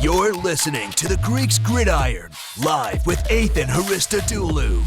You're listening to the Greeks Gridiron, live with Ethan Haristodoulou.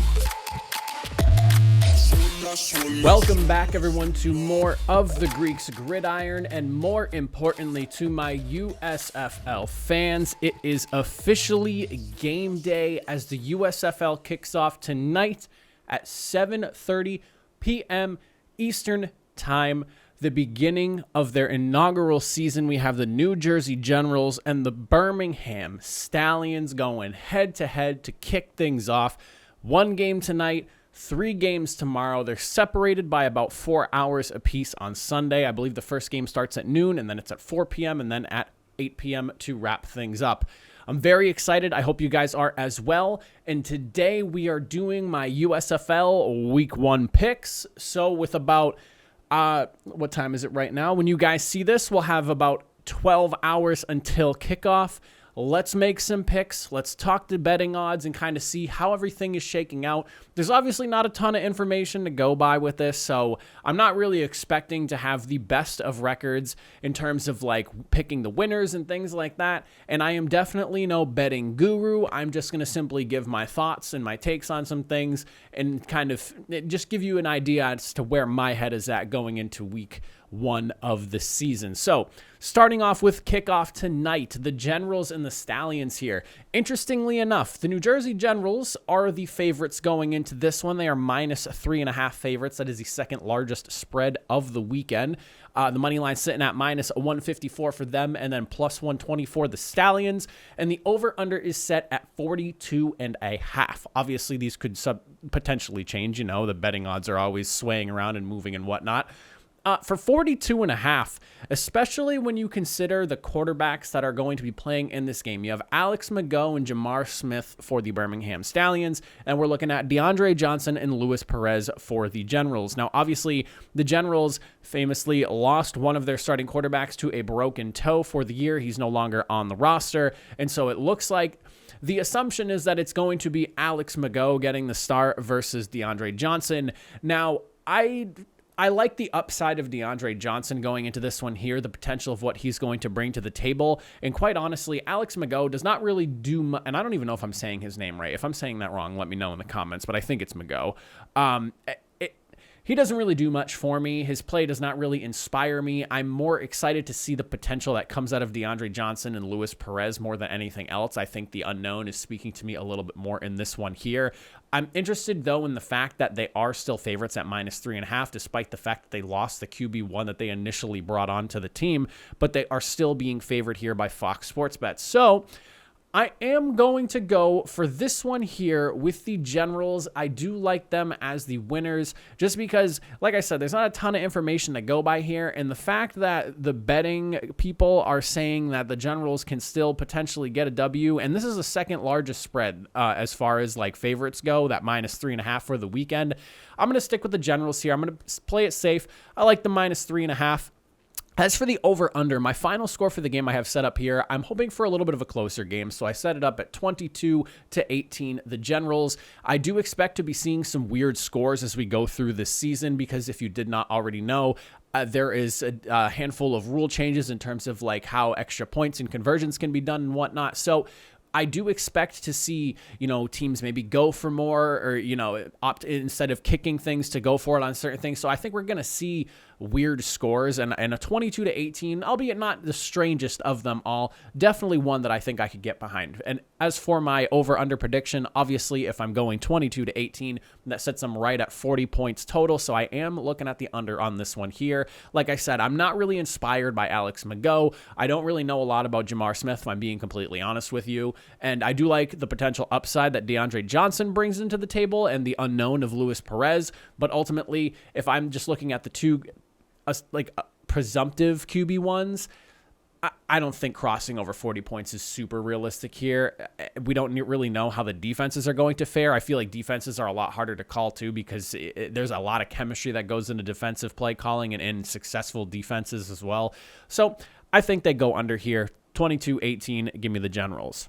Welcome back, everyone, to more of the Greeks Gridiron, and more importantly, to my USFL fans. It is officially game day as the USFL kicks off tonight at 7:30 p.m. Eastern Time. The beginning of their inaugural season. We have the New Jersey Generals and the Birmingham Stallions going head-to-head to kick things off. 1 game tonight, 3 games tomorrow. They're separated by about 4 hours apiece on Sunday. I believe the first game starts at noon, and then it's at 4 p.m., and then at 8 p.m. to wrap things up. I'm very excited. I hope you guys are as well. And today we are doing my USFL Week 1 picks. So with about what time is it right now? When you guys see this, we'll have about 12 hours until kickoff. Let's make some picks. Let's talk the betting odds and kind of see how everything is shaking out. There's obviously not a ton of information to go by with this, so I'm not really expecting to have the best of records in terms of like picking the winners and things like that. And I am definitely no betting guru. I'm just going to simply give my thoughts and my takes on some things and kind of just give you an idea as to where my head is at going into week 1 of the season. So starting off with kickoff tonight, the Generals and the Stallions here. Interestingly enough, the New Jersey Generals are the favorites going into this one. They are minus 3.5 favorites. That is the second largest spread of the weekend. The money line sitting at minus 154 for them, and then plus 120 for the Stallions. And the over-under is set at 42.5. Obviously, these could potentially change. You know, the betting odds are always swaying around and moving and whatnot. For 42.5, especially when you consider the quarterbacks that are going to be playing in this game. You have Alex Mago and Jamar Smith for the Birmingham Stallions, and we're looking at DeAndre Johnson and Luis Perez for the Generals. Now, obviously, the Generals famously lost one of their starting quarterbacks to a broken toe for the year. He's no longer on the roster, and so it looks like the assumption is that it's going to be Alex Mago getting the start versus DeAndre Johnson. Now, I like the upside of DeAndre Johnson going into this one here, the potential of what he's going to bring to the table. And quite honestly, Alex Mago does not really do much, and I don't even know if I'm saying his name right. If I'm saying that wrong, let me know in the comments, but I think it's Mago. He doesn't really do much for me. His play does not really inspire me. I'm more excited to see the potential that comes out of DeAndre Johnson and Luis Perez more than anything else. I think the unknown is speaking to me a little bit more in this one here. I'm interested, though, in the fact that they are still favorites at minus 3.5, despite the fact that they lost the QB1 that they initially brought onto the team, but they are still being favored here by Fox Sports Bets. So I am going to go for this one here with the Generals. I do like them as the winners just because, like I said, there's not a ton of information to go by here. And the fact that the betting people are saying that the Generals can still potentially get a W, and this is the second largest spread as far as like favorites go, that minus 3.5 for the weekend. I'm going to stick with the Generals here. I'm going to play it safe. I like the minus 3.5. As for the over-under, my final score for the game I have set up here, I'm hoping for a little bit of a closer game, so I set it up at 22-18, the Generals. I do expect to be seeing some weird scores as we go through this season, because if you did not already know, there is a handful of rule changes in terms of like how extra points and conversions can be done and whatnot. So I do expect to see, teams maybe go for more or, opt instead of kicking things to go for it on certain things. So I think we're going to see weird scores and a 22-18, albeit not the strangest of them all. Definitely one that I think I could get behind. And as for my over-under prediction, obviously if I'm going 22-18, that sets them right at 40 points total. So I am looking at the under on this one here. Like I said, I'm not really inspired by Alex Mago. I don't really know a lot about Jamar Smith, if I'm being completely honest with you. And I do like the potential upside that DeAndre Johnson brings into the table and the unknown of Luis Perez. But ultimately, if I'm just looking at the two presumptive QB1s, I don't think crossing over 40 points is super realistic here. We don't really know how the defenses are going to fare. I feel like defenses are a lot harder to call too because there's a lot of chemistry that goes into defensive play calling and in successful defenses as well. So I think they go under here. 22-18, give me the Generals.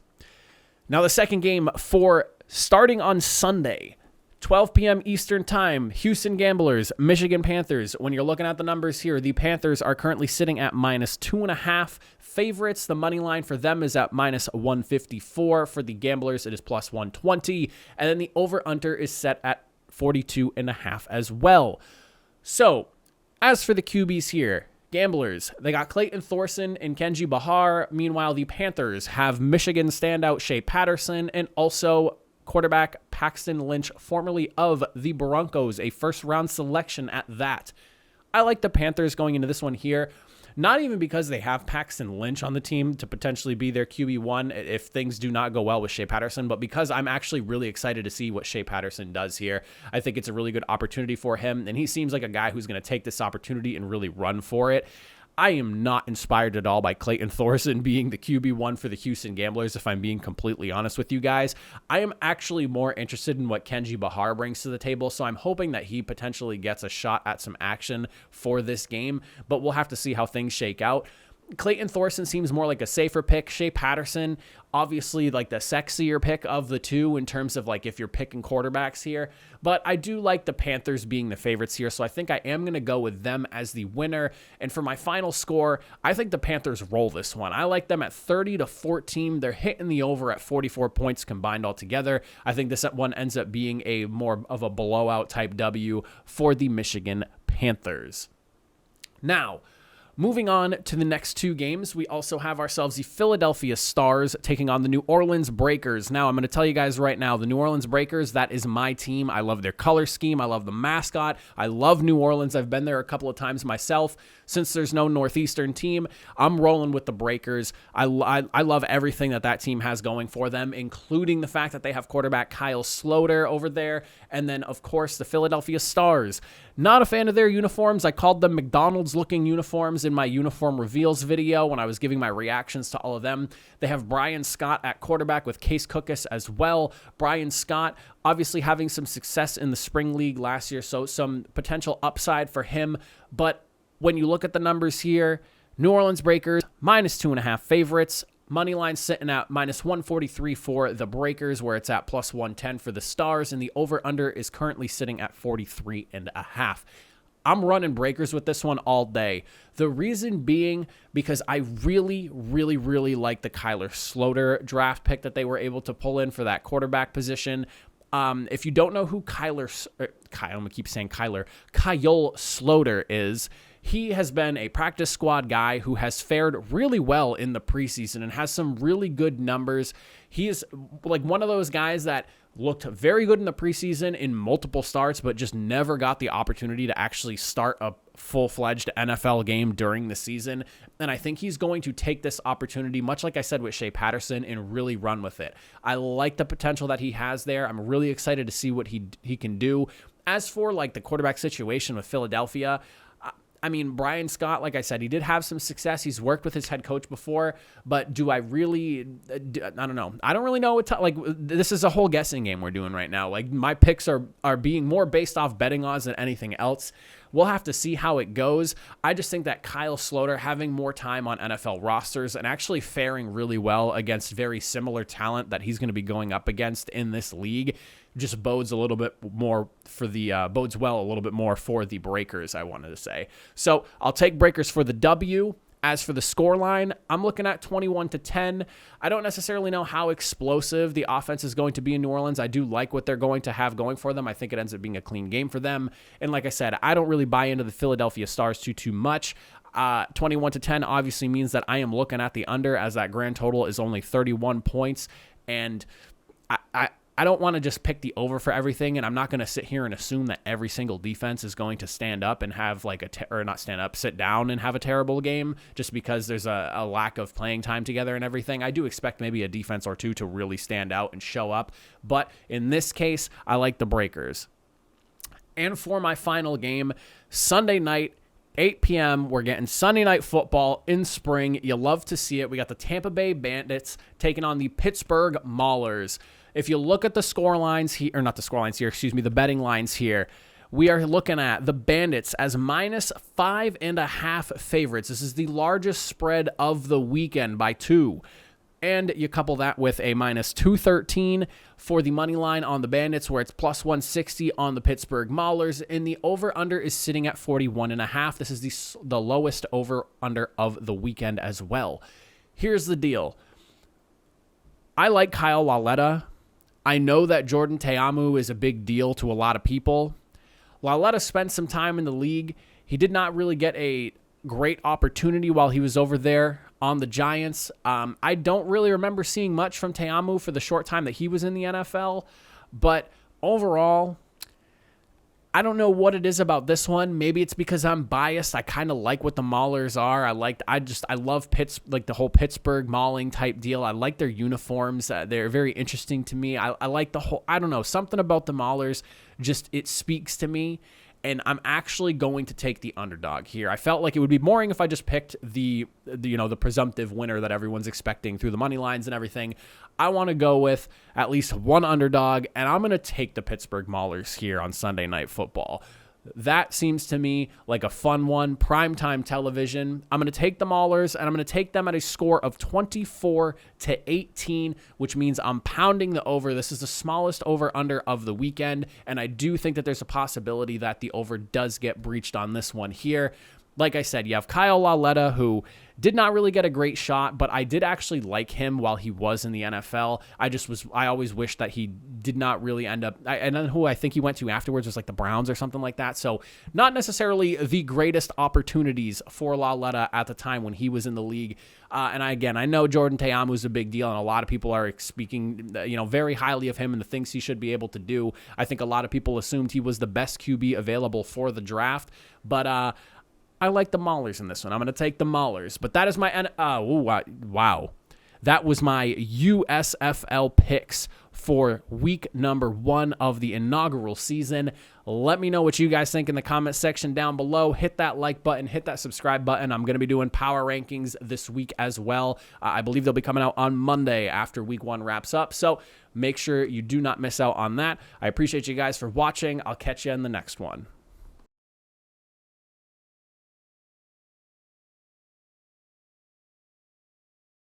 Now the second game for starting on Sunday, 12 p.m. Eastern Time, Houston Gamblers, Michigan Panthers. When you're looking at the numbers here, the Panthers are currently sitting at -2.5 favorites. The money line for them is at -154. For the Gamblers, it is +120. And then the over-under is set at 42.5 as well. So, as for the QBs here, Gamblers, they got Clayton Thorson and Kenji Bahar. Meanwhile, the Panthers have Michigan standout Shea Patterson and also quarterback Paxton Lynch, formerly of the Broncos, a first-round selection at that. I like the Panthers going into this one here, not even because they have Paxton Lynch on the team to potentially be their QB1 if things do not go well with Shea Patterson, but because I'm actually really excited to see what Shea Patterson does here. I think it's a really good opportunity for him, and he seems like a guy who's going to take this opportunity and really run for it. I am not inspired at all by Clayton Thorson being the QB1 for the Houston Gamblers, if I'm being completely honest with you guys. I am actually more interested in what Kenji Bahar brings to the table, so I'm hoping that he potentially gets a shot at some action for this game, but we'll have to see how things shake out. Clayton Thorson seems more like a safer pick. Shea Patterson, obviously like the sexier pick of the two in terms of like if you're picking quarterbacks here. But I do like the Panthers being the favorites here, so I think I am going to go with them as the winner. And for my final score, I think the Panthers roll this one. I like them at 30-14. They're hitting the over at 44 points combined altogether. I think this one ends up being a more of a blowout type W for the Michigan Panthers. Now, moving on to the next two games, we also have ourselves the Philadelphia Stars taking on the New Orleans Breakers. Now, I'm going to tell you guys right now, the New Orleans Breakers, that is my team. I love their color scheme. I love the mascot. I love New Orleans. I've been there a couple of times myself. Since there's no Northeastern team, I'm rolling with the Breakers. I love everything that team has going for them, including the fact that they have quarterback Kyle Sloter over there. And then, of course, the Philadelphia Stars. Not a fan of their uniforms. I called them McDonald's-looking uniforms in my uniform reveals video when I was giving my reactions to all of them. They have Brian Scott at quarterback with Case Cookus as well. Brian Scott obviously having some success in the spring league last year, so some potential upside for him. But when you look at the numbers here, New Orleans Breakers, -2.5 favorites. Money line sitting at -143 for the Breakers, where it's at +110 for the Stars, and the over-under is currently sitting at 43.5. I'm running Breakers with this one all day. The reason being because I really, really, really like the Kyler Sloter draft pick that they were able to pull in for that quarterback position. If you don't know who Kyle Sloter is, he has been a practice squad guy who has fared really well in the preseason and has some really good numbers. He is like one of those guys that looked very good in the preseason in multiple starts, but just never got the opportunity to actually start a full-fledged NFL game during the season. And I think he's going to take this opportunity, much like I said with Shea Patterson, and really run with it. I like the potential that he has there. I'm really excited to see what he can do. As for like the quarterback situation with Philadelphia, I mean, Brian Scott, like I said, he did have some success. He's worked with his head coach before, but do I really, I don't know. I don't really know what this is a whole guessing game we're doing right now. Like my picks are being more based off betting odds than anything else. We'll have to see how it goes. I just think that Kyle Sloter having more time on NFL rosters and actually faring really well against very similar talent that he's going to be going up against in this league just bodes well a little bit more for the Breakers, I wanted to say. So I'll take Breakers for the W. As for the scoreline, I'm looking at 21-10. I don't necessarily know how explosive the offense is going to be in New Orleans. I do like what they're going to have going for them. I think it ends up being a clean game for them. And like I said, I don't really buy into the Philadelphia Stars too much. 21-10 obviously means that I am looking at the under, as that grand total is only 31 points. And I don't want to just pick the over for everything, and I'm not going to sit here and assume that every single defense is going to stand up and have sit down and have a terrible game just because there's a lack of playing time together and everything. I do expect maybe a defense or two to really stand out and show up, but in this case, I like the Breakers. And for my final game, Sunday night, 8 p.m., we're getting Sunday Night Football in spring. You love to see it. We got the Tampa Bay Bandits taking on the Pittsburgh Maulers. If you look at the the betting lines here, we are looking at the Bandits as -5.5 favorites. This is the largest spread of the weekend by 2. And you couple that with a minus 213 for the money line on the Bandits, where it's plus 160 on the Pittsburgh Maulers, and the over-under is sitting at 41.5. This is the lowest over-under of the weekend as well. Here's the deal. I like Kyle Lauletta. I know that Jordan Ta'amu is a big deal to a lot of people. Lauletta spent some time in the league. He did not really get a great opportunity while he was over there on the Giants. I don't really remember seeing much from Ta'amu for the short time that he was in the NFL, but overall, I don't know what it is about this one. Maybe it's because I'm biased. I kind of like what the Maulers are. I love like the whole Pittsburgh mauling type deal. I like their uniforms. They're very interesting to me. I like the whole, I don't know, something about the Maulers, just it speaks to me. And I'm actually going to take the underdog here. I felt like it would be boring if I just picked the presumptive winner that everyone's expecting through the money lines and everything. I want to go with at least one underdog, and I'm going to take the Pittsburgh Maulers here on Sunday Night Football. That seems to me like a fun one. Primetime television. I'm going to take the Maulers, and I'm going to take them at a score of 24-18, which means I'm pounding the over. This is the smallest over-under of the weekend, and I do think that there's a possibility that the over does get breached on this one here. Like I said, you have Kyle Lauletta, who did not really get a great shot, but I did actually like him while he was in the NFL. I always wished that he did not really end up, and then who I think he went to afterwards was like the Browns or something like that. So not necessarily the greatest opportunities for Lauletta at the time when he was in the league. And I know Jordan Ta'amu is a big deal, and a lot of people are speaking, very highly of him and the things he should be able to do. I think a lot of people assumed he was the best QB available for the draft, but I like the Maulers in this one. I'm going to take the Maulers. But that is my... wow. That was my USFL picks for week number 1 of the inaugural season. Let me know what you guys think in the comment section down below. Hit that like button. Hit that subscribe button. I'm going to be doing power rankings this week as well. I believe they'll be coming out on Monday after week 1 wraps up. So make sure you do not miss out on that. I appreciate you guys for watching. I'll catch you in the next one.